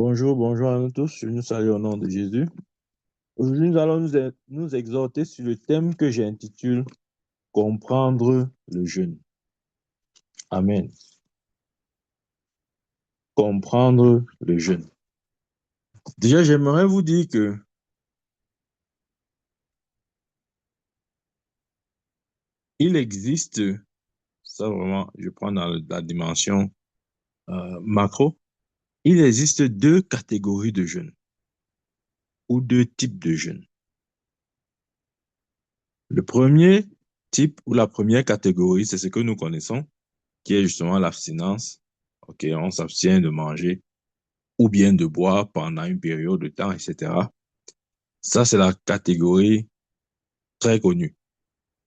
Bonjour, bonjour à nous tous. Je nous salue au nom de Jésus. Aujourd'hui, nous allons nous exhorter sur le thème que j'intitule Comprendre le jeûne. Amen. Comprendre le jeûne. Déjà, j'aimerais vous dire que il existe, ça vraiment, je prends dans la dimension macro, il existe deux catégories de jeûne ou deux types de jeûne. Le premier type ou la première catégorie, c'est ce que nous connaissons, qui est justement l'abstinence. Ok, on s'abstient de manger ou bien de boire pendant une période de temps, etc. Ça, c'est la catégorie très connue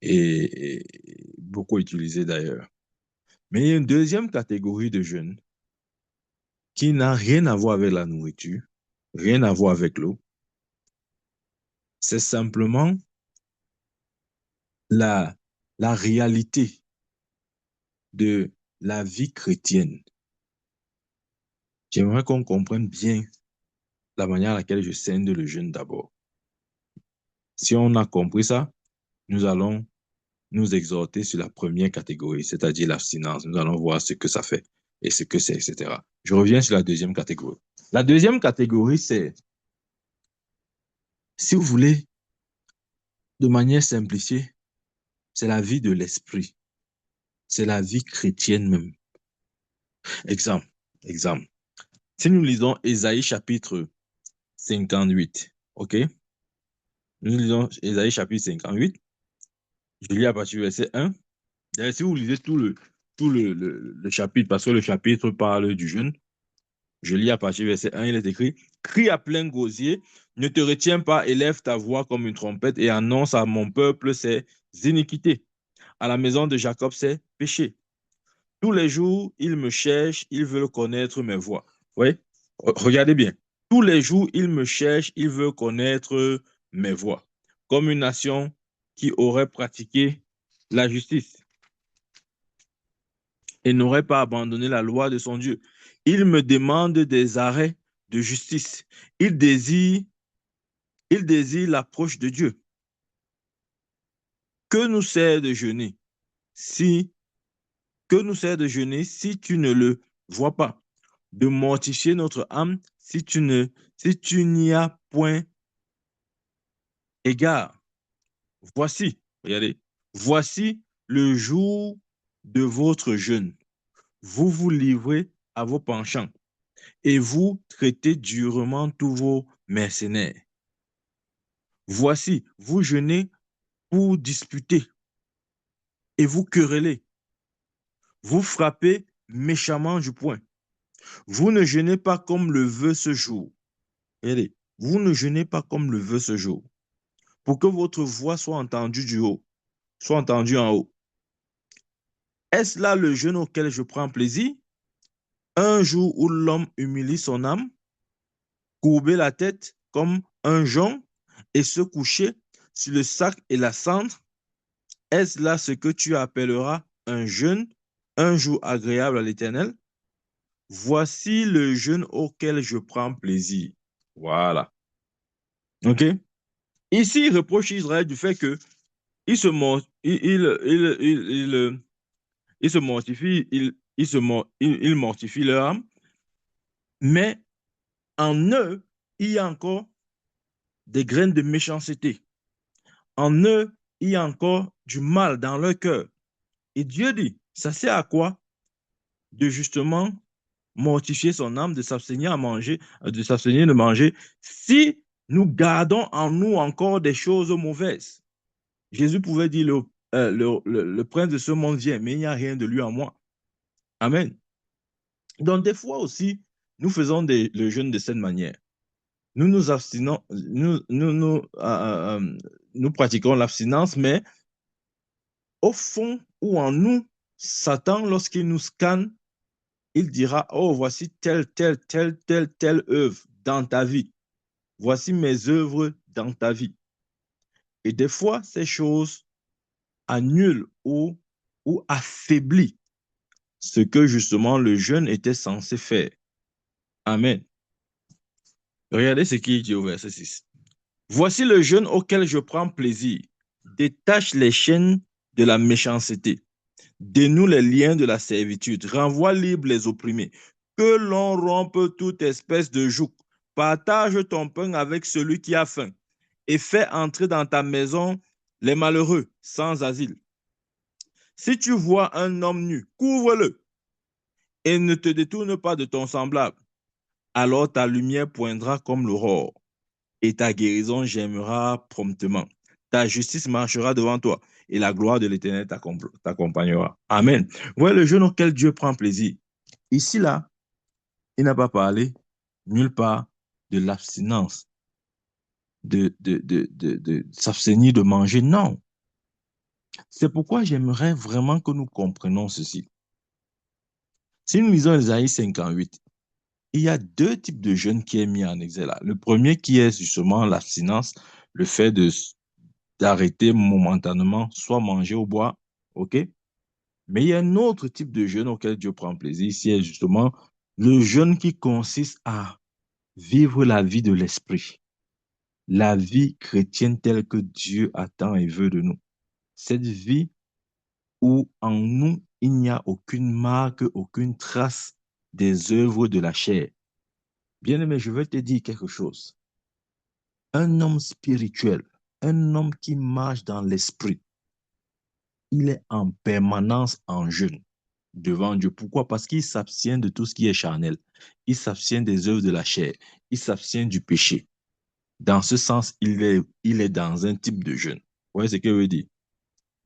et beaucoup utilisée d'ailleurs. Mais il y a une deuxième catégorie de jeûne qui n'a rien à voir avec la nourriture, rien à voir avec l'eau. C'est simplement la, la réalité de la vie chrétienne. J'aimerais qu'on comprenne bien la manière à laquelle je scinde le jeûne d'abord. Si on a compris ça, nous allons nous exhorter sur la première catégorie, c'est-à-dire l'abstinence. Nous allons voir ce que ça fait et ce que c'est, etc. Je reviens sur la deuxième catégorie. La deuxième catégorie, c'est, si vous voulez, de manière simplifiée, c'est la vie de l'esprit. C'est la vie chrétienne même. Exemple, exemple. Si nous lisons Ésaïe chapitre 58, ok? Nous lisons Ésaïe chapitre 58, je lis à partir du verset 1. D'ailleurs, si vous lisez tout le chapitre, parce que le chapitre parle du jeûne, je lis à partir du verset 1, il est écrit « Crie à plein gosier, ne te retiens pas, élève ta voix comme une trompette et annonce à mon peuple ses iniquités. À la maison de Jacob ses péchés. Tous les jours, ils me cherchent, ils veulent connaître mes voies. » Oui, regardez bien. Tous les jours, ils me cherchent, ils veulent connaître mes voies. Comme une nation qui aurait pratiqué la justice et n'aurait pas abandonné la loi de son Dieu. Il me demande des arrêts de justice. Il désire l'approche de Dieu. Que nous sert de jeûner si tu ne le vois pas? De mortifier notre âme si tu n'y as point égard. Voici, regardez, voici le jour de votre jeûne. Vous vous livrez à vos penchants et vous traitez durement tous vos mercenaires. Voici, vous jeûnez pour disputer et vous querellez. Vous frappez méchamment du poing. Vous ne jeûnez pas comme le veut ce jour. Regardez, vous ne jeûnez pas comme le veut ce jour, pour que votre voix soit entendue du haut, soit entendue en haut. Est-ce là le jeûne auquel je prends plaisir? Un jour où l'homme humilie son âme, courber la tête comme un jonc et se coucher sur le sac et la cendre? Est-ce là ce que tu appelleras un jeûne, un jour agréable à l'Éternel? Voici le jeûne auquel je prends plaisir. Voilà. OK? Ici, il reproche Israël du fait que il se, il se mortifie, il mortifie leur âme, mais en eux, il y a encore des graines de méchanceté. En eux, il y a encore du mal dans leur cœur. Et Dieu dit, ça sert à quoi? De justement mortifier son âme, de s'abstenir à manger, de s'abstenir de manger, si nous gardons en nous encore des choses mauvaises. Jésus pouvait dire, le prince de ce monde vient, mais il n'y a rien de lui en moi. Amen. Donc, des fois aussi, nous faisons le jeûne de cette manière. Nous nous abstinons, nous pratiquons l'abstinence, mais au fond ou en nous, Satan, lorsqu'il nous scanne, il dira, oh, voici telle œuvre dans ta vie. Voici mes œuvres dans ta vie. Et des fois, ces choses annulent ou affaiblissent ce que justement le jeûne était censé faire. Amen. Regardez ce qui est dit au verset 6. Voici le jeûne auquel je prends plaisir. Détache les chaînes de la méchanceté. Dénoue les liens de la servitude. Renvoie libre les opprimés. Que l'on rompe toute espèce de joug. Partage ton pain avec celui qui a faim. Et fais entrer dans ta maison les malheureux sans asile. Si tu vois un homme nu, couvre-le et ne te détourne pas de ton semblable. Alors ta lumière poindra comme l'aurore et ta guérison germera promptement. Ta justice marchera devant toi et la gloire de l'Éternel t'accompagnera. Amen. Voilà le jeûne auquel Dieu prend plaisir. Ici, là, il n'a pas parlé nulle part de l'abstinence, de s'abstenir de manger. Non. C'est pourquoi j'aimerais vraiment que nous comprenions ceci. Si nous lisons Isaïe 58, il y a deux types de jeûne qui est mis en exergue là. Le premier qui est justement l'abstinence, le fait d'arrêter momentanément, soit manger ou boire, ok? Mais il y a un autre type de jeûne auquel Dieu prend plaisir, c'est justement le jeûne qui consiste à vivre la vie de l'esprit, la vie chrétienne telle que Dieu attend et veut de nous. Cette vie où en nous, il n'y a aucune marque, aucune trace des œuvres de la chair. Bien-aimé, je veux te dire quelque chose. Un homme spirituel, un homme qui marche dans l'esprit, il est en permanence en jeûne devant Dieu. Pourquoi? Parce qu'il s'abstient de tout ce qui est charnel. Il s'abstient des œuvres de la chair. Il s'abstient du péché. Dans ce sens, il est dans un type de jeûne. Vous voyez ce que je veux dire?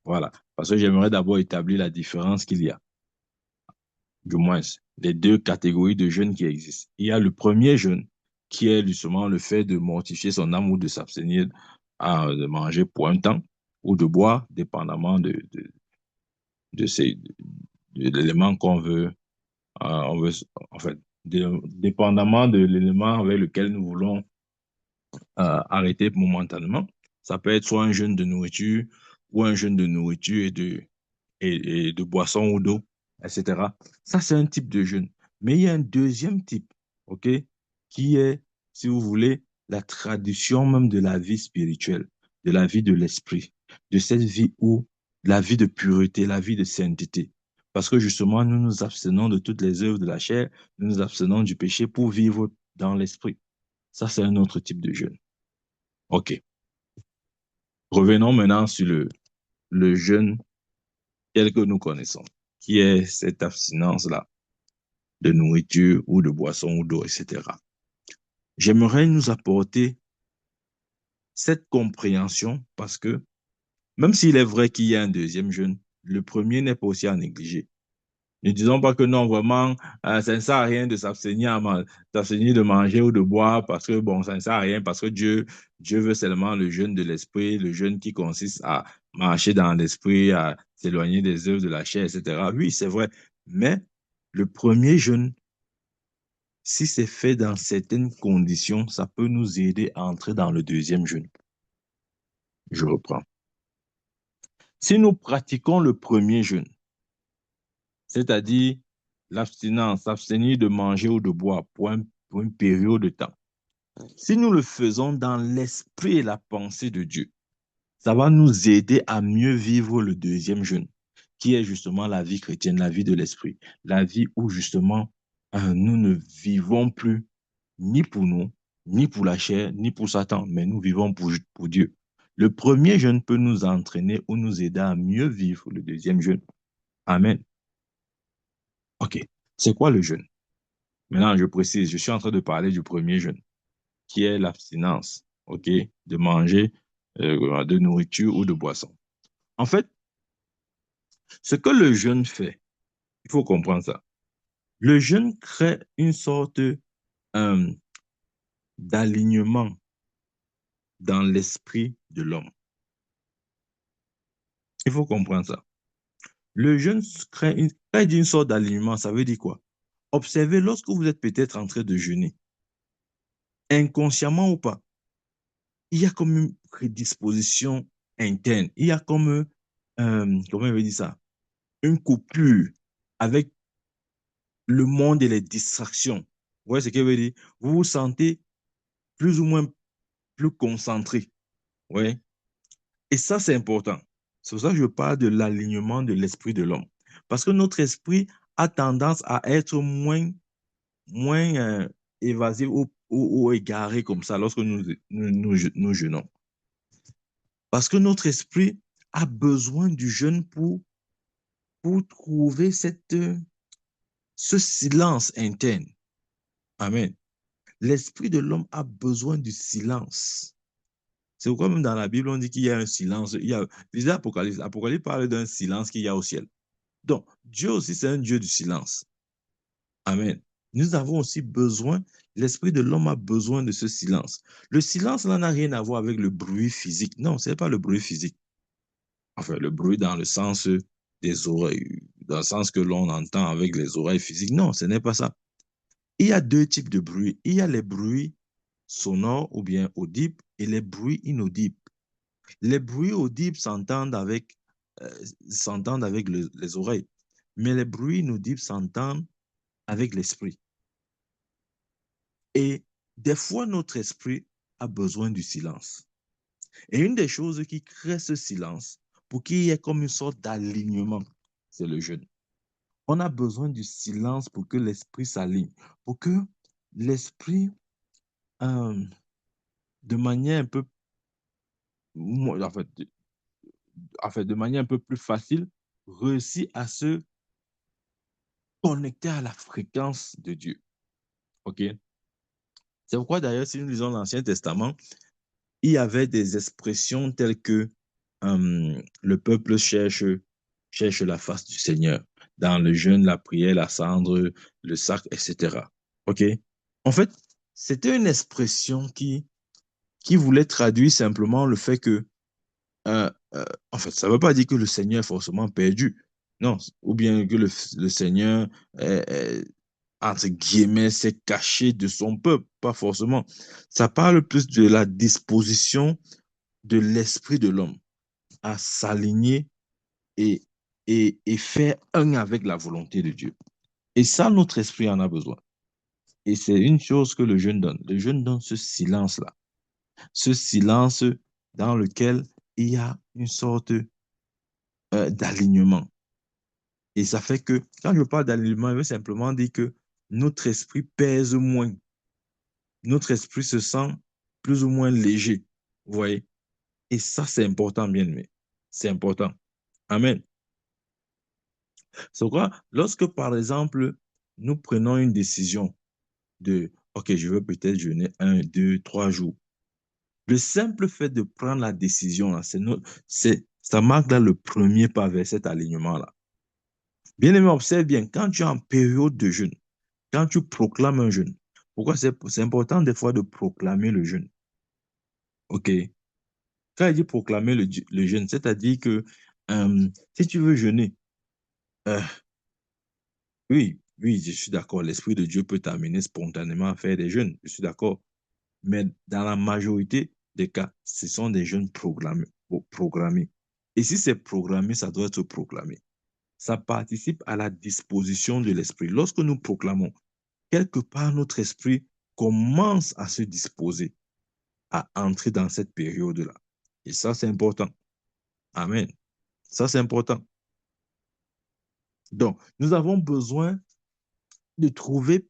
Voilà. Parce que j'aimerais d'abord établir la différence qu'il y a. Du moins, les deux catégories de jeûne qui existent. Il y a le premier jeûne, qui est justement le fait de mortifier son âme ou de s'abstenir de manger pour un temps ou de boire, dépendamment de, ces, de l'élément qu'on veut, on veut, en fait, dépendamment de l'élément avec lequel nous voulons arrêter momentanément. Ça peut être soit un jeûne de nourriture ou un jeûne de nourriture et de boisson ou d'eau, etc. Ça, c'est un type de jeûne. Mais il y a un deuxième type, OK, qui est, si vous voulez, la tradition même de la vie spirituelle, de la vie de l'esprit, de cette vie où la vie de pureté, la vie de sainteté. Parce que justement, nous nous abstenons de toutes les œuvres de la chair, nous nous abstenons du péché pour vivre dans l'esprit. Ça, c'est un autre type de jeûne. OK. Revenons maintenant sur le jeûne tel que nous connaissons, qui est cette abstinence-là de nourriture ou de boisson ou d'eau, etc. J'aimerais nous apporter cette compréhension parce que même s'il est vrai qu'il y a un deuxième jeûne, le premier n'est pas aussi à négliger. Ne disons pas que non, vraiment, ça ne sert à rien de s'abstenir de manger ou de boire parce que, bon, ça ne sert à rien parce que Dieu veut seulement le jeûne de l'esprit, le jeûne qui consiste à marcher dans l'esprit, à s'éloigner des œuvres de la chair, etc. Oui, c'est vrai. Mais le premier jeûne, si c'est fait dans certaines conditions, ça peut nous aider à entrer dans le deuxième jeûne. Je reprends. Si nous pratiquons le premier jeûne, c'est-à-dire l'abstinence, s'abstenir de manger ou de boire pour une période de temps. Si nous le faisons dans l'esprit et la pensée de Dieu, ça va nous aider à mieux vivre le deuxième jeûne, qui est justement la vie chrétienne, la vie de l'esprit, la vie où justement nous ne vivons plus ni pour nous, ni pour la chair, ni pour Satan, mais nous vivons pour Dieu. Le premier jeûne peut nous entraîner ou nous aider à mieux vivre le deuxième jeûne. Amen. OK. C'est quoi le jeûne? Maintenant, je précise, je suis en train de parler du premier jeûne, qui est l'abstinence, OK, de manger de nourriture ou de boisson. En fait, ce que le jeûne fait, il faut comprendre ça. Le jeûne crée une sorte d'alignement dans l'esprit de l'homme. Il faut comprendre ça. Le jeûne crée une sorte d'alignement, ça veut dire quoi? Observez, lorsque vous êtes peut-être en train de jeûner, inconsciemment ou pas, il y a comme une prédisposition interne. Il y a comme, comment on veut dire ça, une coupure avec le monde et les distractions. Vous voyez ce que je veux dire? Vous vous sentez plus ou moins plus concentré. Ouais. Et ça, c'est important. C'est pour ça que je parle de l'alignement de l'esprit de l'homme. Parce que notre esprit a tendance à être moins évasif ou égaré comme ça lorsque nous jeûnons. Parce que notre esprit a besoin du jeûne pour trouver ce silence interne. Amen. L'esprit de l'homme a besoin du silence. C'est pourquoi même dans la Bible, on dit qu'il y a un silence. Déjà, Apocalypse parle d'un silence qu'il y a au ciel. Donc, Dieu aussi, c'est un Dieu du silence. Amen. Nous avons aussi besoin, l'esprit de l'homme a besoin de ce silence. Le silence, là, n'a rien à voir avec le bruit physique. Non, ce n'est pas le bruit physique. Enfin, le bruit dans le sens des oreilles, dans le sens que l'on entend avec les oreilles physiques. Non, ce n'est pas ça. Il y a deux types de bruits. Il y a les bruits sonores ou bien audibles et les bruits inaudibles. Les bruits audibles euh, s'entendent avec les oreilles, mais les bruits inaudibles s'entendent avec l'esprit. Et des fois, notre esprit a besoin du silence. Et une des choses qui crée ce silence, pour qu'il y ait comme une sorte d'alignement, c'est le jeûne. On a besoin du silence pour que l'esprit s'aligne, pour que l'esprit, euh, de manière un peu, en fait, de manière un peu plus facile, réussit à se connecter à la fréquence de Dieu. OK? C'est pourquoi d'ailleurs, si nous lisons l'Ancien Testament, il y avait des expressions telles que le peuple cherche la face du Seigneur dans le jeûne, la prière, la cendre, le sac, etc. OK? En fait, c'était une expression qui voulait traduire simplement le fait que, euh, euh, en fait, ça ne veut pas dire que le Seigneur est forcément perdu. Non, ou bien que le Seigneur entre guillemets, s'est caché de son peuple, pas forcément. Ça parle plus de la disposition de l'esprit de l'homme à s'aligner et, et faire un avec la volonté de Dieu. Et ça, notre esprit en a besoin. Et c'est une chose que le jeûne donne. Le jeûne donne ce silence-là, ce silence dans lequel il y a une sorte d'alignement. Et ça fait que, quand je parle d'alignement, je veux simplement dire que notre esprit pèse moins. Notre esprit se sent plus ou moins léger. Vous voyez? Et ça, c'est important, bien aimé. C'est important. Amen. C'est pourquoi, lorsque, par exemple, nous prenons une décision de, OK, je veux peut-être jeûner 1, 2, 3 jours. Le simple fait de prendre la décision, là, ça marque là le premier pas vers cet alignement-là. Bien aimé, observe bien, quand tu es en période de jeûne, quand tu proclames un jeûne, pourquoi c'est important des fois de proclamer le jeûne? OK? Quand il dit proclamer le jeûne, c'est-à-dire que si tu veux jeûner, euh, oui, oui, je suis d'accord, l'Esprit de Dieu peut t'amener spontanément à faire des jeûnes, je suis d'accord. Mais dans la majorité des cas, ce sont des jeûnes programmés. Et si c'est programmé, ça doit être proclamé. Ça participe à la disposition de l'esprit. Lorsque nous proclamons, quelque part, notre esprit commence à se disposer à entrer dans cette période-là. Et ça, c'est important. Amen. Ça, c'est important. Donc, nous avons besoin de trouver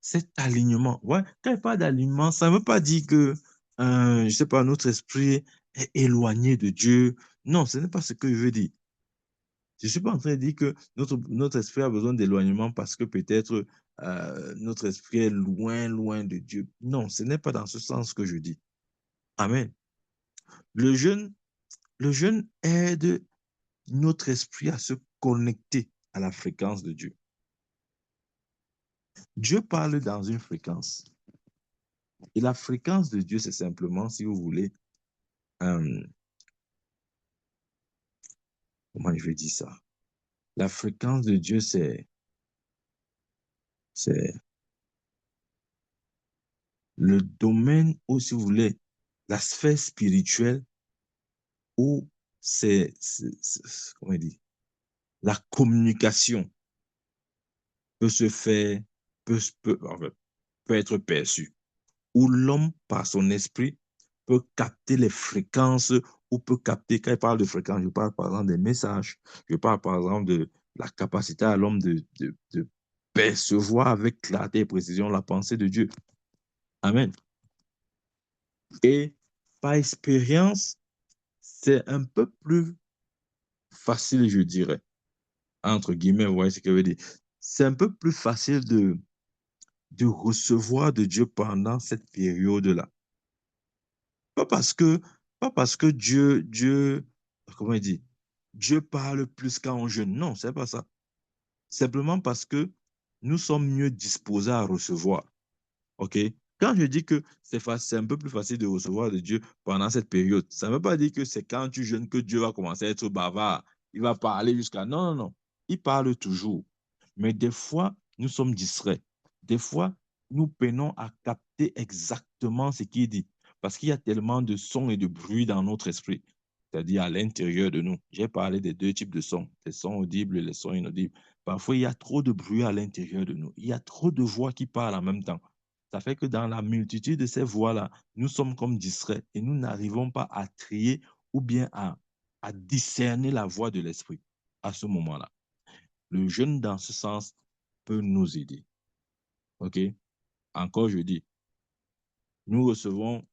cet alignement. Ouais, quand il parle d'alignement, ça ne veut pas dire que, je ne sais pas, notre esprit est éloigné de Dieu. Non, ce n'est pas ce que je veux dire. Je ne suis pas en train de dire que notre esprit a besoin d'éloignement parce que peut-être notre esprit est loin, loin de Dieu. Non, ce n'est pas dans ce sens que je dis. Amen. Le jeûne, le jeûne aide notre esprit à se connecter à la fréquence de Dieu. Dieu parle dans une fréquence. Et la fréquence de Dieu, c'est simplement, si vous voulez, euh, comment je vais dire ça? La fréquence de Dieu, c'est le domaine où, si vous voulez, la sphère spirituelle où comment on dit, la communication peut se faire, peut, peut, en fait, peut être perçue. où l'homme, par son esprit, peut capter les fréquences ou peut capter, quand il parle de fréquences, je parle par exemple des messages, je parle par exemple de la capacité à l'homme de percevoir avec clarté et précision la pensée de Dieu. Amen. Et par expérience, c'est un peu plus facile, je dirais, entre guillemets, vous voyez ce que je veux dire. C'est un peu plus facile de recevoir de Dieu pendant cette période-là. Pas parce que, pas parce que comment il dit, Dieu parle plus quand on jeûne. Non, c'est pas ça. Simplement parce que nous sommes mieux disposés à recevoir. OK? Quand je dis que c'est un peu plus facile de recevoir de Dieu pendant cette période, ça ne veut pas dire que c'est quand tu jeûnes que Dieu va commencer à être bavard. Il va parler jusqu'à... Non, non, non. Il parle toujours. Mais des fois, nous sommes distraits. Des fois, nous peinons à capter exactement ce qu'il dit. Parce qu'il y a tellement de sons et de bruits dans notre esprit, c'est-à-dire à l'intérieur de nous. J'ai parlé des deux types de sons, les sons audibles et les sons inaudibles. Parfois, il y a trop de bruit à l'intérieur de nous. Il y a trop de voix qui parlent en même temps. Ça fait que dans la multitude de ces voix-là, nous sommes comme distraits et nous n'arrivons pas à trier ou bien à discerner la voix de l'esprit à ce moment-là. Le jeûne, dans ce sens, peut nous aider. OK? Encore, je dis, nous recevons,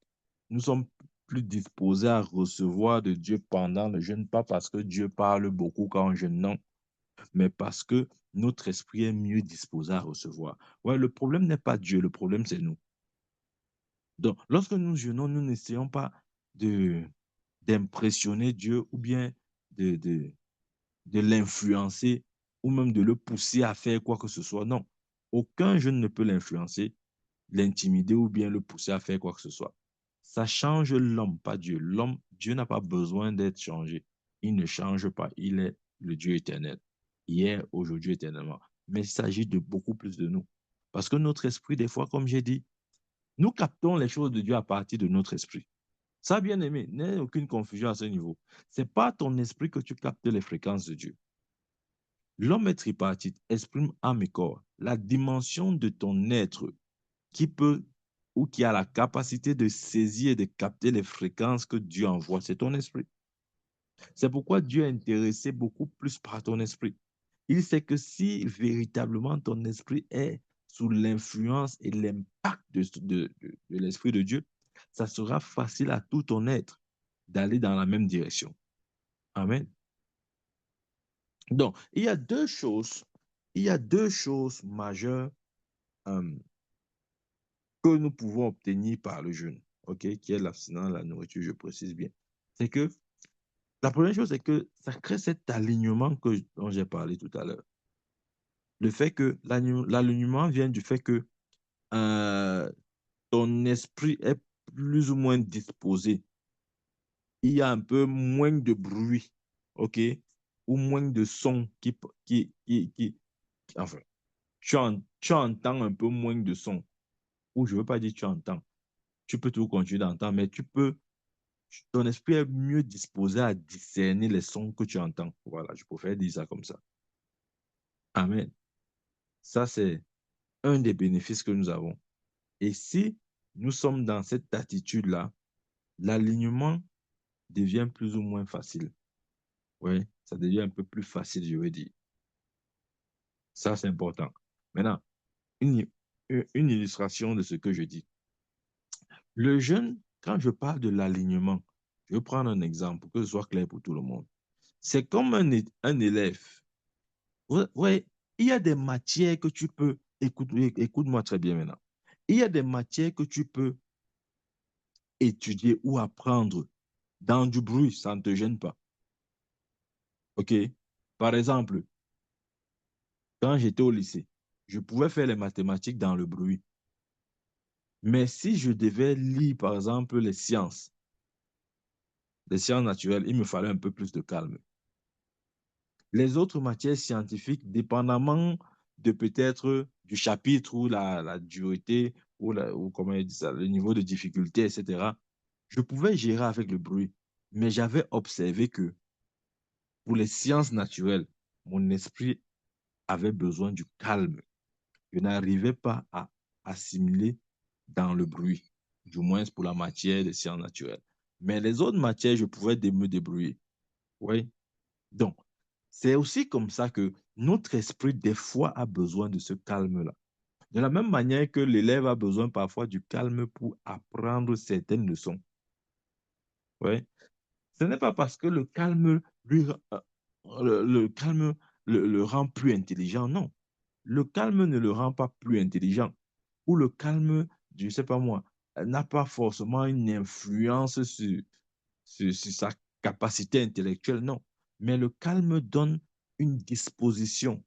nous sommes plus disposés à recevoir de Dieu pendant le jeûne, pas parce que Dieu parle beaucoup quand on jeûne, non, mais parce que notre esprit est mieux disposé à recevoir. Ouais, le problème n'est pas Dieu, le problème, c'est nous. Donc, lorsque nous jeûnons, nous n'essayons pas de, d'impressionner Dieu ou bien de, de, de l'influencer ou même de le pousser à faire quoi que ce soit. Non, aucun jeune ne peut l'influencer, l'intimider ou bien le pousser à faire quoi que ce soit. Ça change l'homme, pas Dieu. L'homme, Dieu n'a pas besoin d'être changé. Il ne change pas. Il est le Dieu éternel. Hier, aujourd'hui, éternellement. Mais il s'agit de beaucoup plus de nous. Parce que notre esprit, des fois, comme j'ai dit, nous captons les choses de Dieu à partir de notre esprit. Ça, bien aimé, n'ayez aucune confusion à ce niveau. Ce n'est pas ton esprit que tu captes les fréquences de Dieu. L'homme est tripartite, exprime âme et corps. La dimension de ton être qui peut ou qui a la capacité de saisir et de capter les fréquences que Dieu envoie, c'est ton esprit. C'est pourquoi Dieu est intéressé beaucoup plus par ton esprit. Il sait que si véritablement ton esprit est sous l'influence et l'impact de l'esprit de Dieu, ça sera facile à tout ton être d'aller dans la même direction. Amen. Donc, il y a deux choses majeures euh, que nous pouvons obtenir par le jeûne, ok, qui est l'abstinence de la nourriture, je précise bien. C'est que la première chose, c'est que ça crée cet alignement dont j'ai parlé tout à l'heure. Le fait que l'alignement vient du fait que euh, ton esprit est plus ou moins disposé. Il y a un peu moins de bruit, ok, ou moins de son enfin, tu entends un peu moins de son, ou je ne veux pas dire tu entends, tu peux tout continuer d'entendre, mais ton esprit est mieux disposé à discerner les sons que tu entends. Voilà, je préfère dire ça comme ça. Amen. Ça, c'est un des bénéfices que nous avons. Et si nous sommes dans cette attitude-là, l'alignement devient plus ou moins facile. Oui, ça devient un peu plus facile, je veux dire. Ça, c'est important. Maintenant, une, une illustration de ce que je dis. Le jeûne, quand je parle de l'alignement, je vais prendre un exemple pour que ce soit clair pour tout le monde. C'est comme un élève. Ouais, ouais, il y a des matières que tu peux, écoute-moi très bien maintenant. Il y a des matières que tu peux étudier ou apprendre dans du bruit, ça ne te gêne pas. OK? Par exemple, quand j'étais au lycée, je pouvais faire les mathématiques dans le bruit. Mais si je devais lire, par exemple, les sciences naturelles, il me fallait un peu plus de calme. Les autres matières scientifiques, dépendamment de peut-être du chapitre ou la dureté ou comment on dit ça, le niveau de difficulté, etc., je pouvais gérer avec le bruit. Mais j'avais observé que pour les sciences naturelles, mon esprit avait besoin du calme. Je n'arrivais pas à assimiler dans le bruit. du moins pour la matière des sciences naturelles. Mais les autres matières, je pouvais me débrouiller. Oui. Donc, c'est aussi comme ça que notre esprit, des fois, a besoin de ce calme-là. De la même manière que l'élève a besoin parfois du calme pour apprendre certaines leçons. Ouais. Ce n'est pas parce que le calme le calme le rend plus intelligent, non. Le calme ne le rend pas plus intelligent. Ou le calme, je ne sais pas moi, n'a pas forcément une influence sur sa capacité intellectuelle, non. Mais le calme donne une disposition,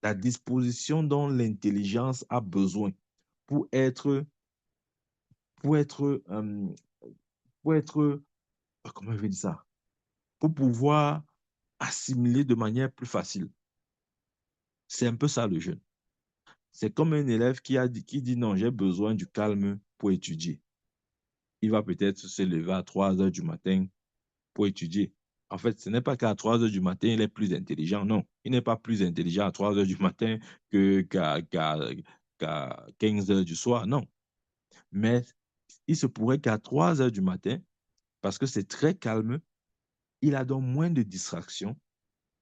la disposition dont l'intelligence a besoin pour être, pour être, pour être, comment je vais dire ça, pour pouvoir assimiler de manière plus facile. C'est un peu ça le jeûne. C'est comme un élève qui dit non, j'ai besoin du calme pour étudier. Il va peut-être se lever à 3 heures du matin pour étudier. En fait, ce n'est pas qu'à 3 heures du matin, il est plus intelligent. Non, il n'est pas plus intelligent à 3 heures du matin qu'à 15 heures du soir. Non. Mais il se pourrait qu'à 3 heures du matin, parce que c'est très calme, il a donc moins de distractions.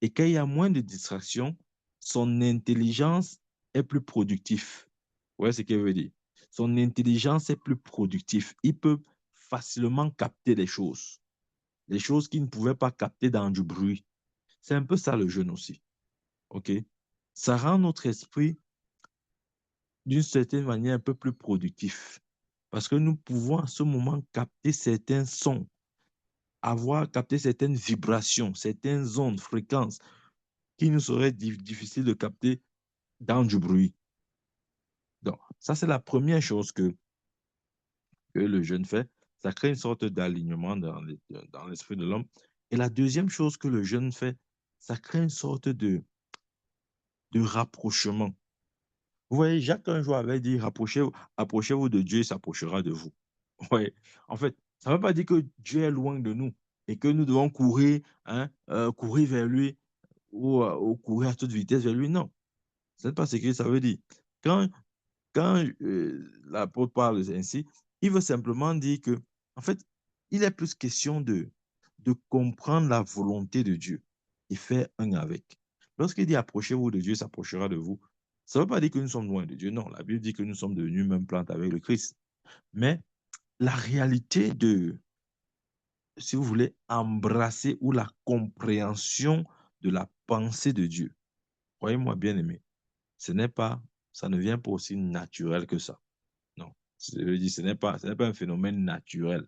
Et quand il y a moins de distractions, son intelligence est plus productive. Vous voyez ce que je veux dire? Son intelligence est plus productive. Il peut facilement capter les choses qu'il ne pouvait pas capter dans du bruit. C'est un peu ça le jeûne aussi. OK? Ça rend notre esprit d'une certaine manière un peu plus productif. Parce que nous pouvons à ce moment capter certains sons, avoir capté certaines vibrations, certaines ondes, fréquences qui nous seraient difficiles de capter dans du bruit. Donc, ça, c'est la première chose que le jeûne fait. Ça crée une sorte d'alignement dans l'esprit de l'homme. Et la deuxième chose que le jeûne fait, ça crée une sorte de rapprochement. Vous voyez, Jacques un jour avait dit, approchez-vous de Dieu, il s'approchera de vous. Ouais. En fait, ça ne veut pas dire que Dieu est loin de nous et que nous devons courir, hein, courir vers lui ou courir à toute vitesse vers lui. Non, ce n'est pas ce que ça veut dire. Quand, quand l'apôtre parle ainsi, il veut simplement dire que, en fait, il est plus question de comprendre la volonté de Dieu et faire un avec. Lorsqu'il dit approchez-vous de Dieu, s'approchera de vous, ça ne veut pas dire que nous sommes loin de Dieu. Non, la Bible dit que nous sommes devenus même plantes avec le Christ. Mais la réalité de, si vous voulez, embrasser ou la compréhension de la pensée de Dieu, croyez-moi bien aimé, ce n'est pas, ça ne vient pas aussi naturel que ça. Non. Je veux dire, ce n'est pas un phénomène naturel.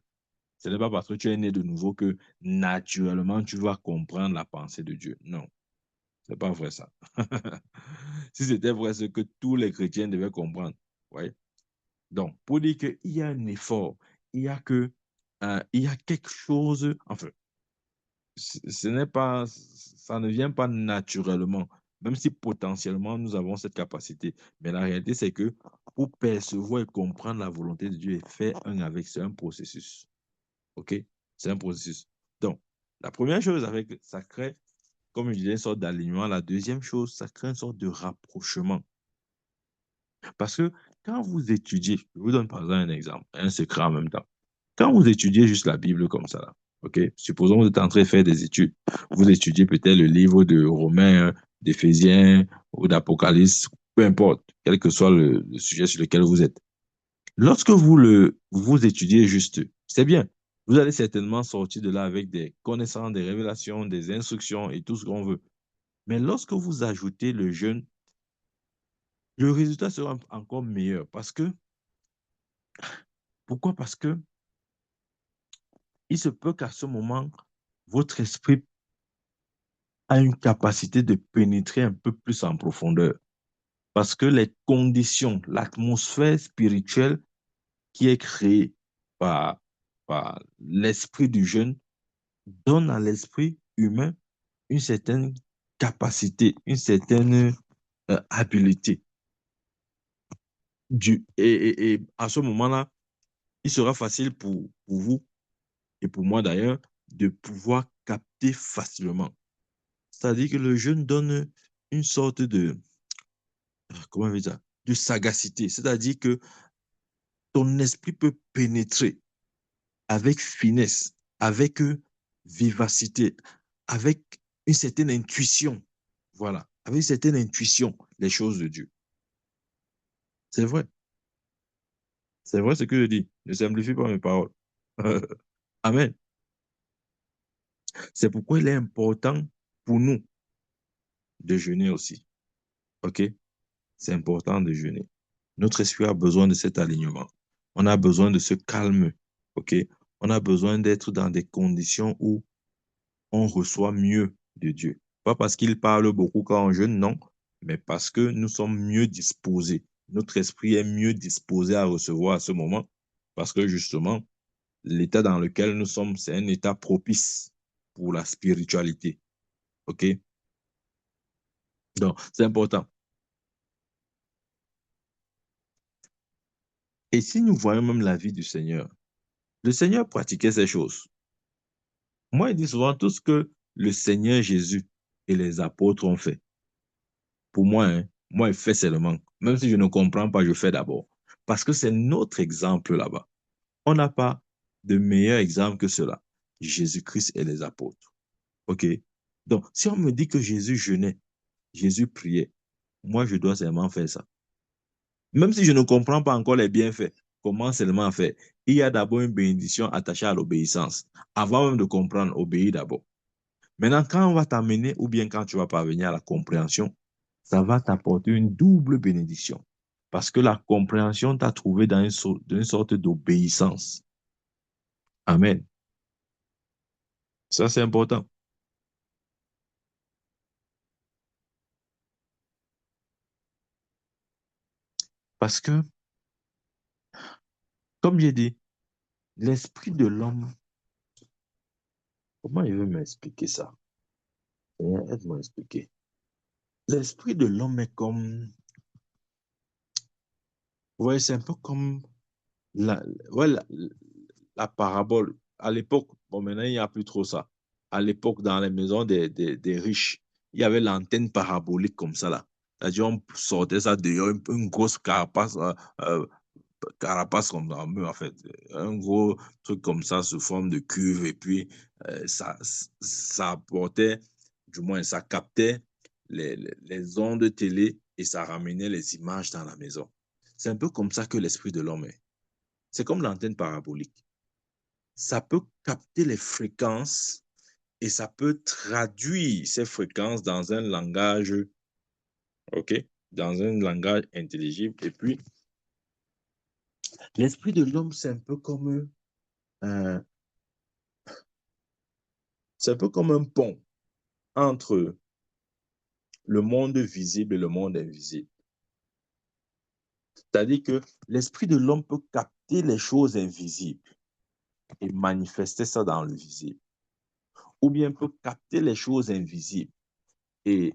Ce n'est pas parce que tu es né de nouveau que naturellement tu vas comprendre la pensée de Dieu. Non, ce n'est pas vrai ça. Si c'était vrai, c'est que tous les chrétiens devaient comprendre. Ouais. Donc, pour dire qu'il y a un effort, il y a quelque chose, enfin, ce n'est pas, ça ne vient pas naturellement, même si potentiellement nous avons cette capacité. Mais la réalité, c'est que pour percevoir et comprendre la volonté de Dieu et faire un avec, c'est un processus. OK? C'est un processus. Donc, la première chose avec, ça crée, comme je disais, une sorte d'alignement. La deuxième chose, ça crée une sorte de rapprochement. Parce que quand vous étudiez, je vous donne par exemple un exemple, un secret en même temps. Quand vous étudiez juste la Bible comme ça, là, OK? Supposons que vous êtes en train de faire des études. Vous étudiez peut-être le livre de Romains, d'Éphésiens ou d'Apocalypse, peu importe, quel que soit le sujet sur lequel vous êtes. Lorsque vous étudiez juste, c'est bien. Vous allez certainement sortir de là avec des connaissances, des révélations, des instructions et tout ce qu'on veut. Mais lorsque vous ajoutez le jeûne, le résultat sera encore meilleur. Pourquoi? Parce que il se peut qu'à ce moment, votre esprit a une capacité de pénétrer un peu plus en profondeur. Parce que les conditions, l'atmosphère spirituelle qui est créée par, par l'esprit du jeûne donne à l'esprit humain une certaine capacité, une certaine habileté. Et à ce moment-là, il sera facile pour vous et pour moi d'ailleurs de pouvoir capter facilement. C'est-à-dire que le jeûne donne une sorte de, comment on veut dire, de sagacité. C'est-à-dire que ton esprit peut pénétrer avec finesse, avec vivacité, avec une certaine intuition. Voilà, avec une certaine intuition, les choses de Dieu. C'est vrai. C'est vrai ce que je dis. Ne simplifie pas mes paroles. Amen. C'est pourquoi il est important pour nous de jeûner aussi. OK? C'est important de jeûner. Notre esprit a besoin de cet alignement. On a besoin de ce calme. OK? On a besoin d'être dans des conditions où on reçoit mieux de Dieu. Pas parce qu'il parle beaucoup quand on jeûne, non, mais parce que nous sommes mieux disposés. Notre esprit est mieux disposé à recevoir à ce moment parce que justement, l'état dans lequel nous sommes, c'est un état propice pour la spiritualité. OK? Donc, c'est important. Et si nous voyons même la vie du Seigneur, le Seigneur pratiquait ces choses. Moi, il dit souvent tout ce que le Seigneur Jésus et les apôtres ont fait. Pour moi, hein, moi, il fait seulement. Même si je ne comprends pas, je fais d'abord. Parce que c'est notre exemple là-bas. On n'a pas de meilleur exemple que cela. Jésus-Christ et les apôtres. OK? Donc, si on me dit que Jésus jeûnait, Jésus priait, moi, je dois seulement faire ça. Même si je ne comprends pas encore les bienfaits, comment seulement faire? Il y a d'abord une bénédiction attachée à l'obéissance. Avant même de comprendre, obéis d'abord. Maintenant, quand on va t'amener ou bien quand tu vas parvenir à la compréhension, ça va t'apporter une double bénédiction. Parce que la compréhension t'a trouvé dans une sorte d'obéissance. Amen. Ça, c'est important. Parce que, comme j'ai dit, l'esprit de l'homme, comment il veut m'expliquer ça? Aide-moi à expliquer. L'esprit de l'homme est comme, ouais, c'est un peu comme la, ouais, la parabole. À l'époque, bon, maintenant, il n'y a plus trop ça. À l'époque, dans les maisons des riches, il y avait l'antenne parabolique comme ça, là. C'est-à-dire, on sortait ça dehors, une grosse carapace comme dans un mur, en fait. Un gros truc comme ça, sous forme de cuve, et puis ça apportait, du moins, ça captait les ondes télé et ça ramenait les images dans la maison. C'est un peu comme ça que l'esprit de l'homme est. C'est comme l'antenne parabolique. Ça peut capter les fréquences et ça peut traduire ces fréquences dans un langage, OK? Dans un langage intelligible. Et puis, l'esprit de l'homme, euh, c'est un peu comme un pont entre le monde visible et le monde invisible. C'est-à-dire que l'esprit de l'homme peut capter les choses invisibles et manifester ça dans le visible. Ou bien peut capter les choses invisibles et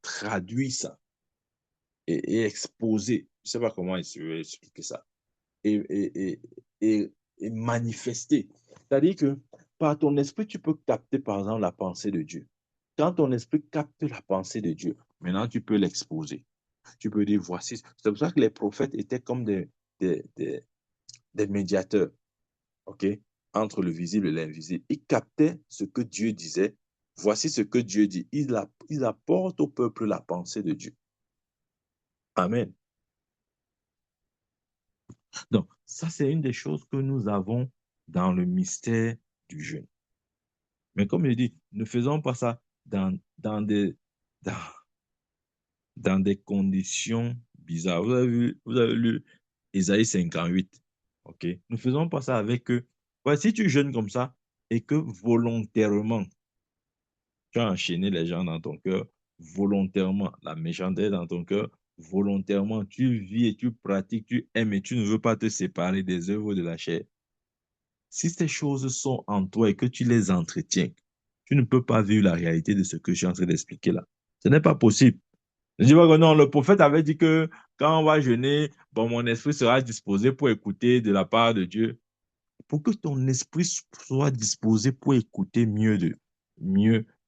traduire ça et exposer. Je ne sais pas comment expliquer ça. Et, et, et, et manifester. C'est-à-dire que par ton esprit, tu peux capter, par exemple, la pensée de Dieu. Quand ton esprit capte la pensée de Dieu, maintenant tu peux l'exposer. Tu peux dire, voici. C'est pour ça que les prophètes étaient comme des, des, des médiateurs, OK, entre le visible et l'invisible. Ils captaient ce que Dieu disait. Voici ce que Dieu dit. Ils apportent au peuple la pensée de Dieu. Amen. Donc, ça, c'est une des choses que nous avons dans le mystère du jeûne. Mais comme je dis, ne faisons pas ça dans, dans des conditions bizarres. Vous avez lu Ésaïe 58. OK? Ne faisons pas ça avec eux. Ouais, si tu jeûnes comme ça et que volontairement, tu as enchaîné les gens dans ton cœur, volontairement, la méchanceté dans ton cœur, volontairement, tu vis et tu pratiques, tu aimes et tu ne veux pas te séparer des œuvres de la chair. Si ces choses sont en toi et que tu les entretiens, tu ne peux pas vivre la réalité de ce que je suis en train d'expliquer là. Ce n'est pas possible. Je dis pas que non, le prophète avait dit que quand on va jeûner, bon, mon esprit sera disposé pour écouter de la part de Dieu. Pour que ton esprit soit disposé pour écouter mieux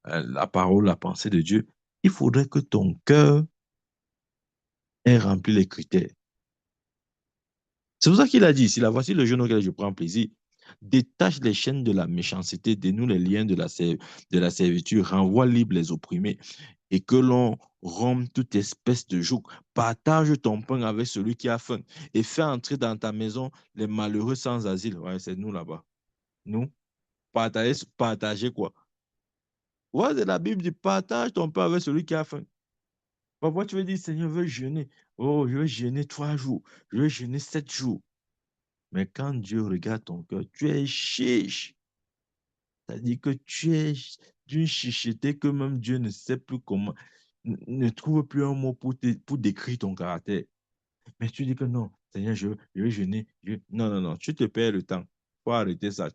la parole, la pensée de Dieu, il faudrait que ton cœur ait rempli les critères. C'est pour ça qu'il a dit ici, là, voici le jeûne auquel je prends plaisir. Détache les chaînes de la méchanceté, dénoue les liens de la servitude, renvoie libre les opprimés et que l'on rompe toute espèce de joug. Partage ton pain avec celui qui a faim et fais entrer dans ta maison les malheureux sans asile. Ouais, c'est nous là-bas. Nous, partager quoi? Ouais, c'est la Bible dit partage ton pain avec celui qui a faim. Parfois, tu veux dire, Seigneur, je veux jeûner. Oh, je veux jeûner 3 jours. Je veux jeûner 7 jours. Mais quand Dieu regarde ton cœur, tu es chiche. C'est-à-dire que tu es d'une chicheté que même Dieu ne sait plus comment, ne trouve plus un mot pour décrire ton caractère. Mais tu dis que non, Seigneur, je veux jeûner. Non, non, non, tu te perds le temps. Il faut arrêter ça.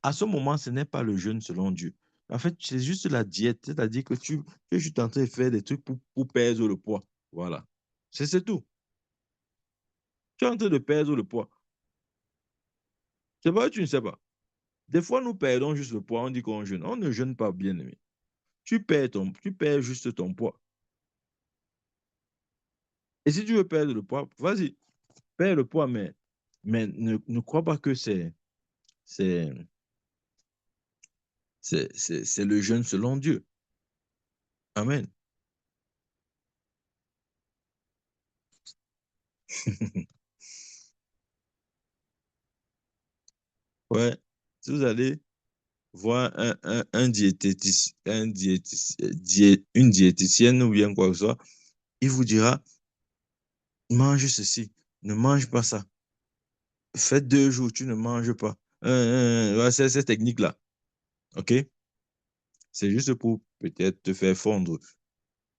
À ce moment, ce n'est pas le jeûne selon Dieu. En fait, c'est juste la diète. C'est-à-dire que tu es juste en train de faire des trucs pour perdre le poids. Voilà. C'est tout. Tu es en train de perdre le poids. C'est pas que tu ne sais pas. Des fois, nous perdons juste le poids. On dit qu'on jeûne. On ne jeûne pas, bien aimé. Tu perds juste ton poids. Et si tu veux perdre le poids, vas-y, perds le poids, mais ne crois pas que c'est, c'est le jeûne selon Dieu. Amen. Ouais. Si vous allez voir une diététicienne ou bien quoi que ce soit, il vous dira, mange ceci, ne mange pas ça. Fais 2 jours, tu ne manges pas. Ouais, c'est cette technique-là. OK? C'est juste pour peut-être te faire fondre.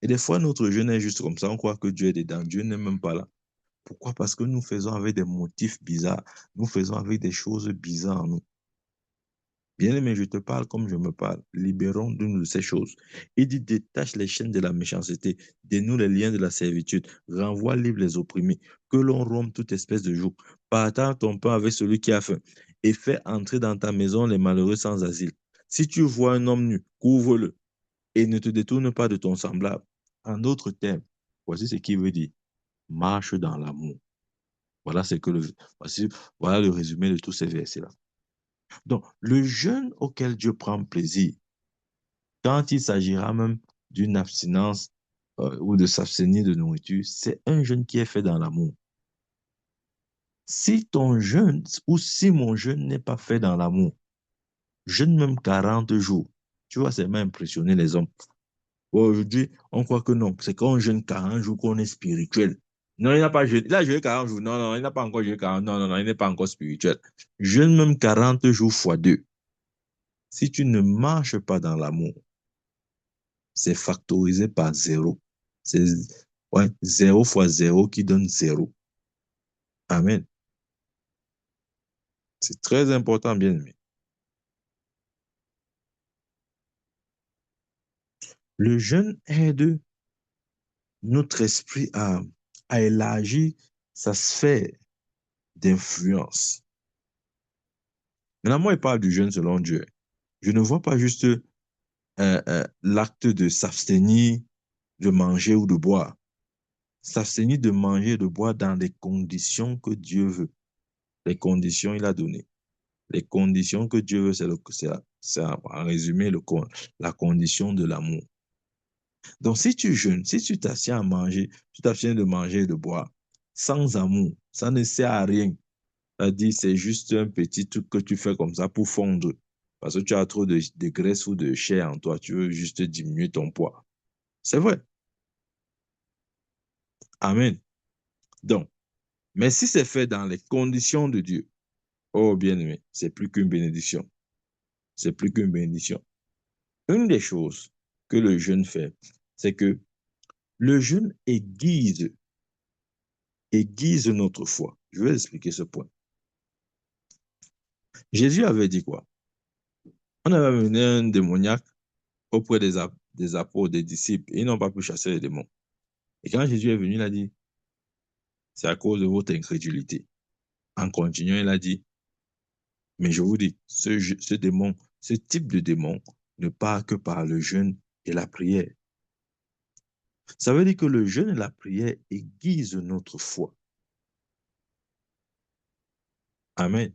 Et des fois, notre jeûne est juste comme ça. On croit que Dieu est dedans. Dieu n'est même pas là. Pourquoi? Parce que nous faisons avec des motifs bizarres. Nous faisons avec des choses bizarres en nous. Bien-aimé, je te parle comme je me parle. Libérons-nous de ces choses. Il dit, détache les chaînes de la méchanceté, dénoue les liens de la servitude, renvoie libre les opprimés, que l'on rompe toute espèce de joug. Partage ton pain avec celui qui a faim et fais entrer dans ta maison les malheureux sans asile. Si tu vois un homme nu, couvre-le et ne te détourne pas de ton semblable. En d'autres termes, voici ce qu'il veut dire. Marche dans l'amour. Voilà, voici, voilà le résumé de tous ces versets-là. Donc, le jeûne auquel Dieu prend plaisir, quand il s'agira même d'une abstinence ou de s'abstenir de nourriture, c'est un jeûne qui est fait dans l'amour. Si ton jeûne ou si mon jeûne n'est pas fait dans l'amour, jeûne même 40 jours, tu vois, c'est même impressionner les hommes. Aujourd'hui, on croit que non, c'est quand on jeûne 40 jours qu'on est spirituel. Non, il n'a pas jeûné. Il a jeûné 40 jours. Non, non, il n'a pas encore jeûné 40. Non, non, non, il n'est pas encore spirituel. Jeûne même 40 jours fois 2. Si tu ne marches pas dans l'amour, c'est factorisé par 0. C'est ouais, 0 fois 0 qui donne 0. Amen. C'est très important, bien aimé. Le jeûne aide notre esprit à élargir sa sphère d'influence. Maintenant, moi, il parle du jeûne selon Dieu. Je ne vois pas juste l'acte de s'abstenir de manger ou de boire. S'abstenir de manger et de boire dans les conditions que Dieu veut. Les conditions il a données. Les conditions que Dieu veut, c'est en résumé la condition de l'amour. Donc, si tu jeûnes, si tu t'abstiens à manger, tu t'abstiens de manger et de boire, sans amour, ça ne sert à rien. C'est-à-dire, c'est juste un petit truc que tu fais comme ça pour fondre. Parce que tu as trop de graisse ou de chair en toi. Tu veux juste diminuer ton poids. C'est vrai. Amen. Donc, mais si c'est fait dans les conditions de Dieu, oh bien-aimé, c'est plus qu'une bénédiction. C'est plus qu'une bénédiction. Une des choses que le jeûne fait, c'est que le jeûne aiguise notre foi. Je vais expliquer ce point. Jésus avait dit quoi? On avait amené un démoniaque auprès des apôtres, des disciples, et ils n'ont pas pu chasser les démons. Et quand Jésus est venu, il a dit, c'est à cause de votre incrédulité. En continuant, il a dit, mais je vous dis, ce démon, ce type de démon ne part que par le jeûne et la prière. Ça veut dire que le jeûne et la prière aiguisent notre foi. Amen.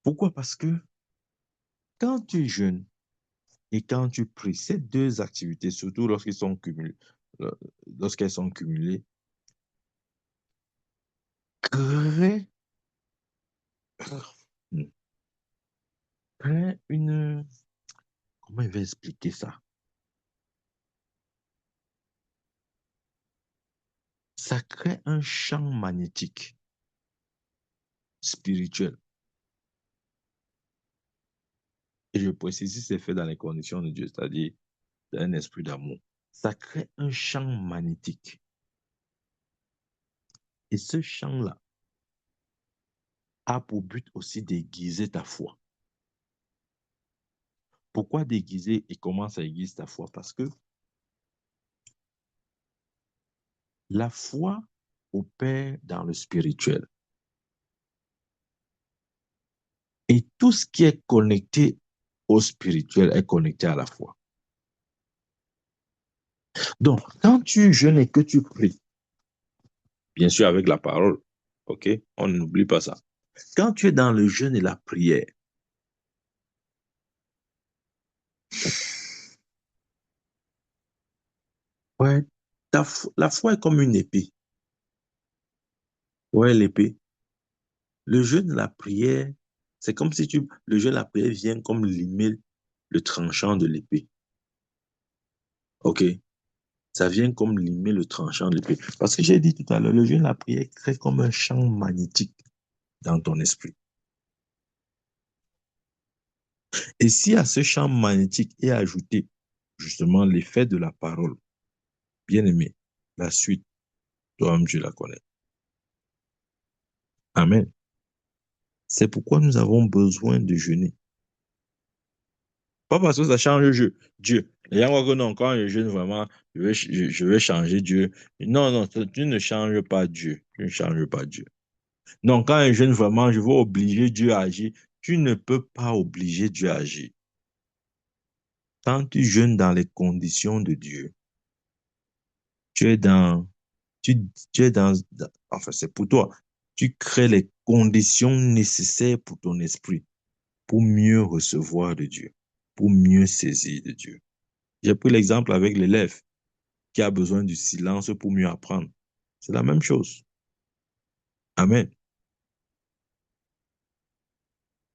Pourquoi? Parce que quand tu jeûnes et quand tu pries, ces deux activités, surtout euh, lorsqu'elles sont cumulées, créent, créent une... Comment il va expliquer ça? Ça crée un champ magnétique spirituel. Et je précise, si c'est fait dans les conditions de Dieu, c'est-à-dire un esprit d'amour. Ça crée un champ magnétique. Et ce champ-là a pour but aussi d'aiguiser ta foi. Pourquoi déguiser et comment ça aiguise ta foi? Parce que la foi opère dans le spirituel. Et tout ce qui est connecté au spirituel est connecté à la foi. Donc, quand tu jeûnes et que tu pries, bien sûr avec la parole, ok, on n'oublie pas ça. Quand tu es dans le jeûne et la prière, ouais, la foi est comme une épée. Ouais, l'épée. Le jeûne et la prière, c'est comme si le jeûne et la prière viennent comme limer le tranchant de l'épée. Ok? Ça vient comme limer le tranchant de l'épée. Parce que j'ai dit tout à l'heure, le jeûne et la prière crée comme un champ magnétique dans ton esprit. Et si à ce champ magnétique est ajouté justement l'effet de la parole, bien aimé, la suite, toi-même, tu la connais. Amen. C'est pourquoi nous avons besoin de jeûner. Pas parce que ça change Dieu. Les gens croient que non, quand je jeûne vraiment, je vais changer Dieu. Non, non, tu ne changes pas Dieu. Tu ne changes pas Dieu. Non, quand je jeûne vraiment, je veux obliger Dieu à agir. Tu ne peux pas obliger Dieu à agir. Quand tu jeûnes dans les conditions de Dieu, tu es dans, tu, tu es enfin, c'est pour toi. Tu crées les conditions nécessaires pour ton esprit, pour mieux recevoir de Dieu, pour mieux saisir de Dieu. J'ai pris l'exemple avec l'élève qui a besoin du silence pour mieux apprendre. C'est la même chose. Amen.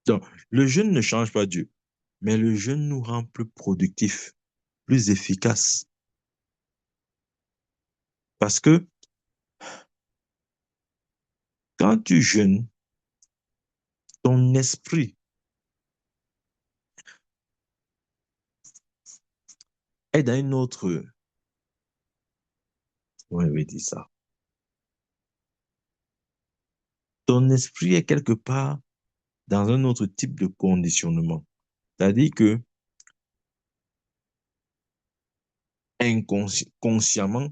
Donc, le jeûne ne change pas Dieu, mais le jeûne nous rend plus productifs, plus efficaces. Parce que quand tu jeûnes, ton esprit est dans une autre... Comment je vais dire ça? Ton esprit est quelque part dans un autre type de conditionnement. C'est-à-dire que consciemment,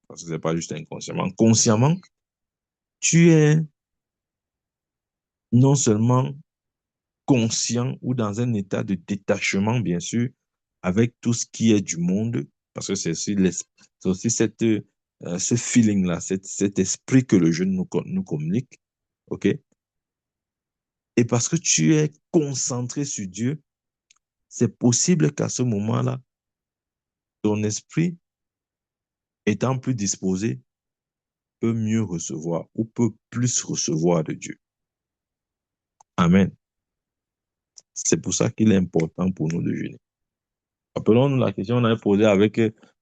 parce que c'est pas juste inconsciemment, consciemment, tu es non seulement conscient ou dans un état de détachement, bien sûr, avec tout ce qui est du monde, parce que c'est aussi ce feeling-là, cet esprit que le jeune nous communique, OK? Et parce que tu es concentré sur Dieu, c'est possible qu'à ce moment-là, ton esprit, étant plus disposé, peut mieux recevoir ou peut plus recevoir de Dieu. Amen. C'est pour ça qu'il est important pour nous de jeûner. Rappelons-nous la question qu'on avait posée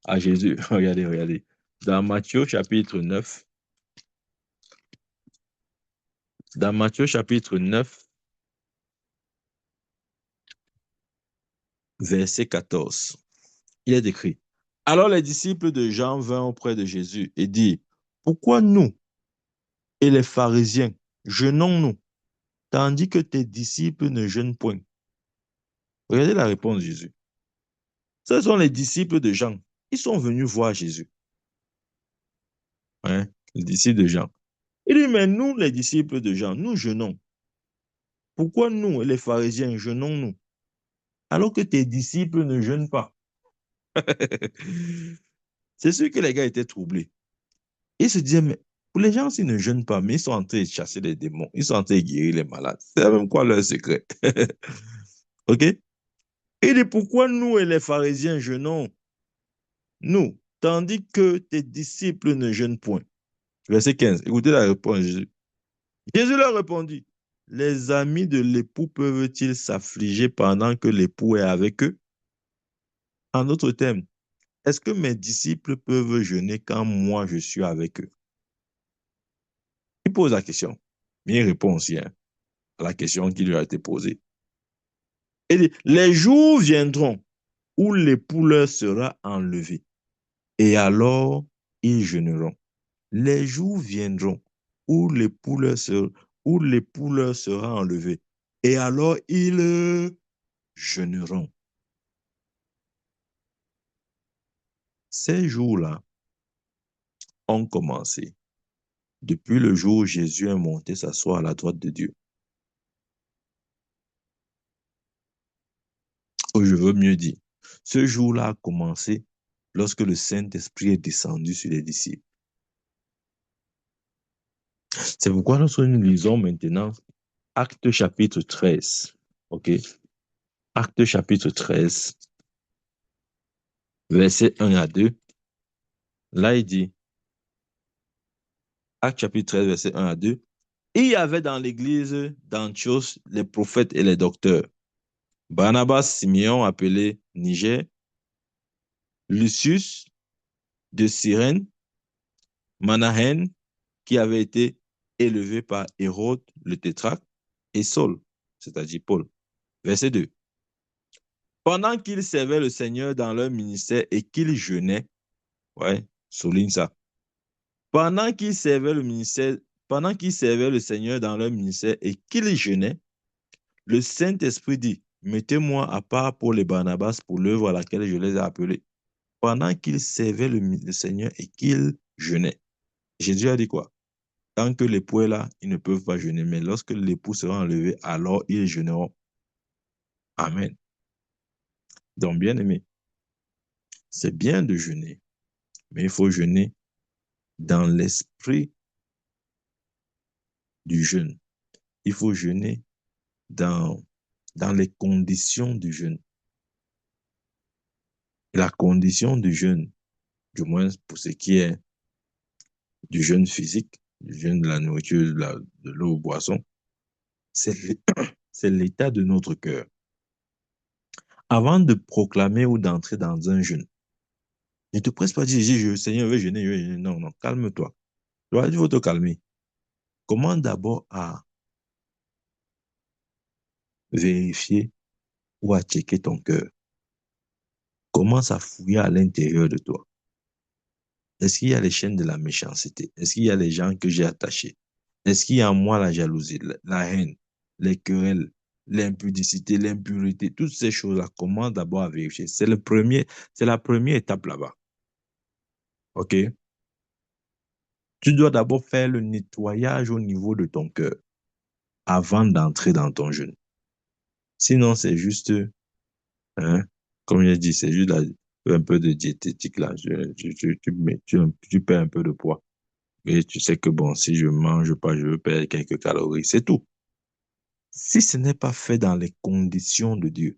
à Jésus. Regardez, regardez. Dans Matthieu chapitre 9, dans Matthieu chapitre 9, verset 14, il est écrit, alors les disciples de Jean vinrent auprès de Jésus et dirent, pourquoi nous et les pharisiens jeûnons-nous, tandis que tes disciples ne jeûnent point? Regardez la réponse de Jésus. Ce sont les disciples de Jean. Ils sont venus voir Jésus. Hein, les disciples de Jean. Il dit, mais nous, les disciples de Jean, nous jeûnons. Pourquoi nous, les pharisiens, jeûnons-nous, alors que tes disciples ne jeûnent pas? C'est sûr que les gars étaient troublés. Il se disait, mais pour les gens, s'ils ne jeûnent pas, mais ils sont en train de chasser les démons, ils sont en train de guérir les malades. C'est même quoi leur secret? OK? Il dit, pourquoi nous et les pharisiens jeûnons, nous, tandis que tes disciples ne jeûnent point? Verset 15. Écoutez la réponse de Jésus. Jésus leur répondit, les amis de l'époux peuvent-ils s'affliger pendant que l'époux est avec eux? En d'autres termes, est-ce que mes disciples peuvent jeûner quand moi je suis avec eux? Il pose la question, mais il répond aussi hein, à la question qui lui a été posée. Il dit, les jours viendront où l'époux leur sera enlevé, et alors ils jeûneront. Les jours viendront où l'époux leur sera, où l'époux leur sera enlevé, et alors ils jeûneront. Ces jours-là ont commencé depuis le jour où Jésus est monté s'asseoir à la droite de Dieu. Ou je veux mieux dire, ce jour-là a commencé lorsque le Saint-Esprit est descendu sur les disciples. C'est pourquoi lorsque nous lisons maintenant Acte chapitre 13, ok? Acte chapitre 13, verset 1 à 2, là il dit, Acte chapitre 13, verset 1 à 2, il y avait dans l'église d'Antioche les prophètes et les docteurs. Barnabas, Simeon appelé Niger, Lucius de Cyrène, Manahen, qui avait été élevé par Hérode le tétrarque, et Saul, c'est-à-dire Paul. Verset 2. Pendant qu'ils servaient le Seigneur dans leur ministère et qu'ils jeûnaient, ouais, souligne ça. Pendant qu'ils servaient le ministère, pendant qu'ils servaient le Seigneur dans leur ministère et qu'ils jeûnaient, le Saint-Esprit dit, mettez-moi à part pour les Barnabas pour l'œuvre à laquelle je les ai appelés. Pendant qu'ils servaient le Seigneur et qu'ils jeûnaient. Jésus a dit quoi? Tant que l'époux est là, ils ne peuvent pas jeûner. Mais lorsque l'époux sera enlevé, alors ils jeûneront. Amen. Donc, bien aimé, c'est bien de jeûner, mais il faut jeûner dans l'esprit du jeûne. Il faut jeûner dans, dans les conditions du jeûne. La condition du jeûne, du moins pour ce qui est du jeûne physique, du jeûne de la nourriture, de l'eau ou boisson, c'est l'état de notre cœur. Avant de proclamer ou d'entrer dans un jeûne, ne te presse pas de dire, Seigneur, je veux jeûner, je veux jeûner. Non, non, calme-toi. Il faut te calmer. Commence d'abord à vérifier ou à checker ton cœur. Commence à fouiller à l'intérieur de toi. Est-ce qu'il y a les chaînes de la méchanceté? Est-ce qu'il y a les gens que j'ai attachés? Est-ce qu'il y a en moi la jalousie, la haine, les querelles, l'impudicité, l'impureté? Toutes ces choses-là, commence d'abord à vérifier. C'est la première étape là-bas. OK? Tu dois d'abord faire le nettoyage au niveau de ton cœur avant d'entrer dans ton jeûne. Sinon, c'est juste, hein, comme j'ai dit, c'est juste un peu de diététique là. Tu perds un peu de poids. Et tu sais que bon, si je mange pas, je veux perdre quelques calories, c'est tout. Si ce n'est pas fait dans les conditions de Dieu,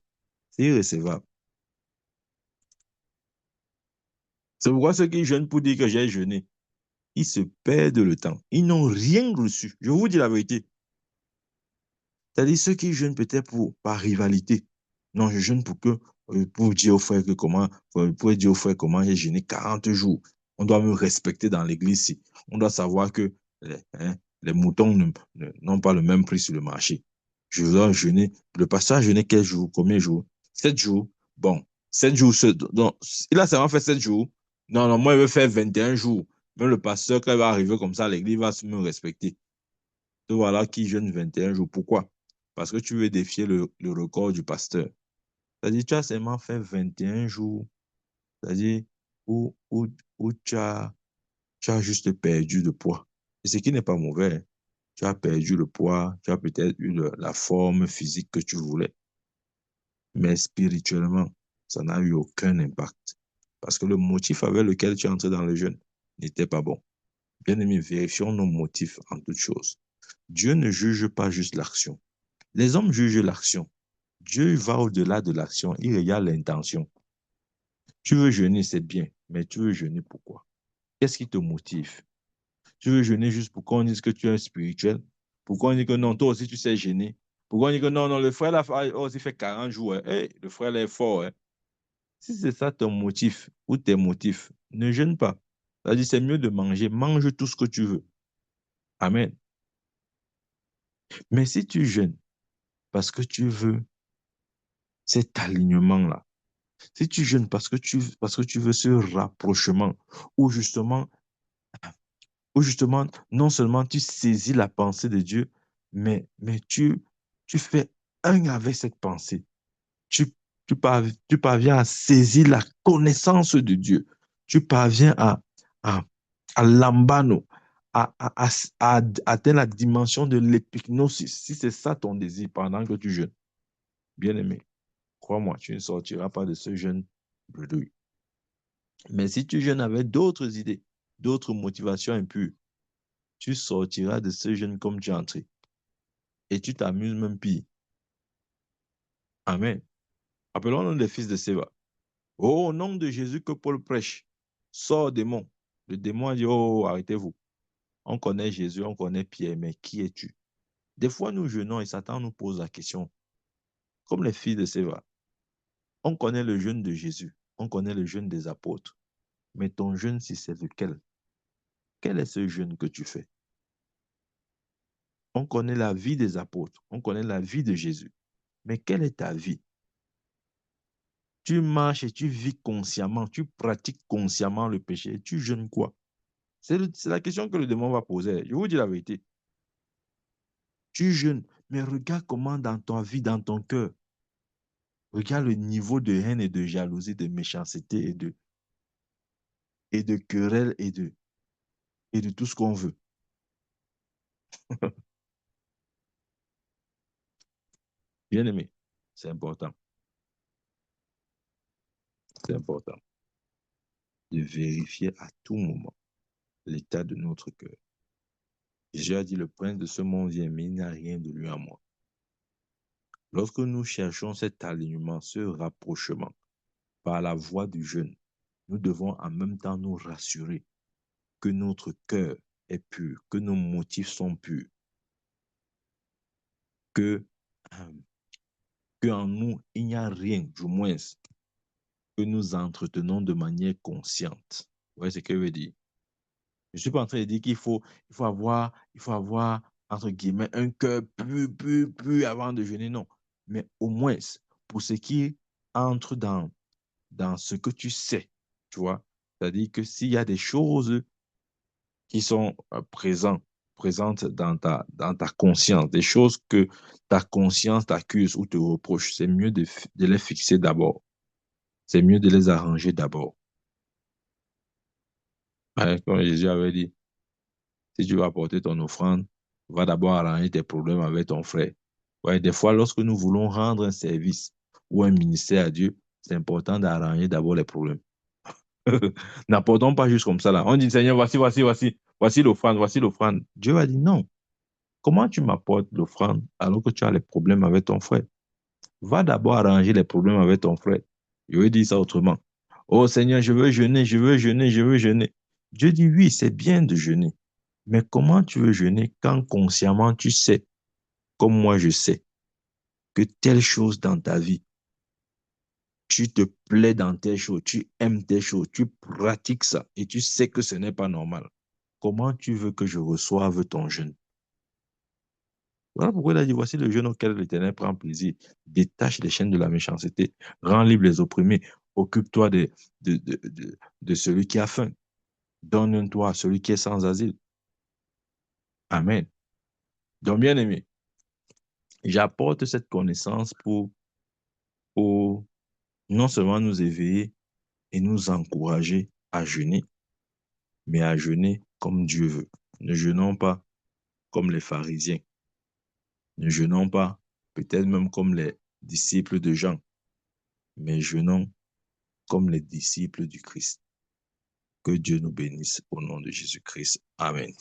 c'est irrécevable. C'est pourquoi ceux qui jeûnent pour dire que j'ai jeûné, ils se perdent le temps. Ils n'ont rien reçu. Je vous dis la vérité. C'est-à-dire ceux qui jeûnent peut-être par rivalité. Non, je jeûne pour dire aux frères que comment, pour dire aux frères comment j'ai jeûné 40 jours. On doit me respecter dans l'église ici. On doit savoir que les moutons n'ont pas le même prix sur le marché. Je dois jeûner. Le pasteur a jeûné quel jour? Combien de jours? 7 jours. Bon, 7 jours. Donc, il a seulement fait 7 jours. Non, non, moi, il veut faire 21 jours. Même le pasteur, quand il va arriver comme ça à l'église, il va me respecter. Te voilà qui jeûne 21 jours. Pourquoi? Parce que tu veux défier le record du pasteur. C'est-à-dire, tu as seulement fait 21 jours. C'est-à-dire, où, où, où tu as juste perdu de poids. Et ce qui n'est pas mauvais. Hein. Tu as perdu le poids, tu as peut-être eu la forme physique que tu voulais. Mais spirituellement, ça n'a eu aucun impact. Parce que le motif avec lequel tu es entré dans le jeûne n'était pas bon. Bien-aimés, vérifions nos motifs en toutes choses. Dieu ne juge pas juste l'action. Les hommes jugent l'action. Dieu va au-delà de l'action, il regarde l'intention. Tu veux jeûner, c'est bien, mais tu veux jeûner pourquoi? Qu'est-ce qui te motive? Tu veux jeûner juste pour qu'on dise que tu es spirituel? Pourquoi on dit que non, toi aussi tu sais jeûner? Pourquoi on dit que non, non, le frère là a aussi fait 40 jours. Hein. Hey, le frère là est fort. Hein. Si c'est ça ton motif ou tes motifs, ne jeûne pas. C'est-à-dire, c'est mieux de manger. Mange tout ce que tu veux. Amen. Mais si tu jeûnes parce que tu veux cet alignement-là, si tu jeûnes parce que tu veux ce rapprochement, ou justement, ou justement, non seulement tu saisis la pensée de Dieu, mais tu fais un avec cette pensée. Tu, tu parviens à saisir la connaissance de Dieu. Tu parviens à, à lambano, à atteindre la dimension de l'épignosis. Si c'est ça ton désir pendant que tu jeûnes, bien-aimé, crois-moi, tu ne sortiras pas de ce jeûne bredouille. Mais si tu jeûnes avec d'autres idées, d'autres motivations impures, tu sortiras de ce jeûne comme tu es entré. Et tu t'amuses même pire. Amen. Appelons-nous les fils de Séva. Oh, au nom de Jésus que Paul prêche, sors démon. Le démon a dit, oh, arrêtez-vous. On connaît Jésus, on connaît Pierre, mais qui es-tu? Des fois, nous jeûnons et Satan nous pose la question, comme les filles de Séva. On connaît le jeûne de Jésus, on connaît le jeûne des apôtres, mais ton jeûne, si c'est lequel? Quel est ce jeûne que tu fais? On connaît la vie des apôtres, on connaît la vie de Jésus, mais quelle est ta vie? Tu marches et tu vis consciemment, tu pratiques consciemment le péché, tu jeûnes quoi? C'est la question que le démon va poser. Je vous dis la vérité. Tu jeûnes, mais regarde comment dans ta vie, dans ton cœur, regarde le niveau de haine et de jalousie, de méchanceté et de querelle et de tout ce qu'on veut. Bien aimé, c'est important. C'est important de vérifier à tout moment l'état de notre cœur. Jésus a dit, le prince de ce monde vient, mais il n'y a rien de lui à moi. Lorsque nous cherchons cet alignement, ce rapprochement par la voie du jeûne, nous devons en même temps nous rassurer que notre cœur est pur, que nos motifs sont purs, que, que en nous, il n'y a rien, du moins, que nous entretenons de manière consciente. Vous voyez ce que je veux dire? Je ne suis pas en train de dire il faut avoir, entre guillemets, un cœur pur avant de jeûner, non. Mais au moins, pour ce qui entre dans ce que tu sais, tu vois, c'est-à-dire que s'il y a des choses qui sont présentes dans ta conscience, des choses que ta conscience t'accuse ou te reproche, c'est mieux de les fixer d'abord. C'est mieux de les arranger d'abord. Ouais, comme Jésus avait dit, si tu vas apporter ton offrande, va d'abord arranger tes problèmes avec ton frère. Ouais, des fois, lorsque nous voulons rendre un service ou un ministère à Dieu, c'est important d'arranger d'abord les problèmes. N'apportons pas juste comme ça là. On dit, Seigneur, voici l'offrande, voici l'offrande. Dieu va dire non. Comment tu m'apportes l'offrande alors que tu as les problèmes avec ton frère? Va d'abord arranger les problèmes avec ton frère. Je vais dire ça autrement. Oh Seigneur, je veux jeûner, je veux jeûner, je veux jeûner. Dieu dit oui, c'est bien de jeûner. Mais comment tu veux jeûner quand consciemment tu sais, comme moi je sais, que telle chose dans ta vie, tu te plais dans telle chose, tu aimes telle chose, tu pratiques ça et tu sais que ce n'est pas normal. Comment tu veux que je reçoive ton jeûne? Voilà pourquoi il a dit, voici le jeûne auquel l'Éternel prend plaisir. Détache les chaînes de la méchanceté, rends libre les opprimés, occupe-toi de celui qui a faim, donne-toi à celui qui est sans asile. Amen. Donc, bien aimé, j'apporte cette connaissance pour non seulement nous éveiller et nous encourager à jeûner, mais à jeûner comme Dieu veut. Ne jeûnons pas comme les pharisiens, ne jeûnons pas peut-être même comme les disciples de Jean, mais jeûnons comme les disciples du Christ. Que Dieu nous bénisse au nom de Jésus-Christ. Amen.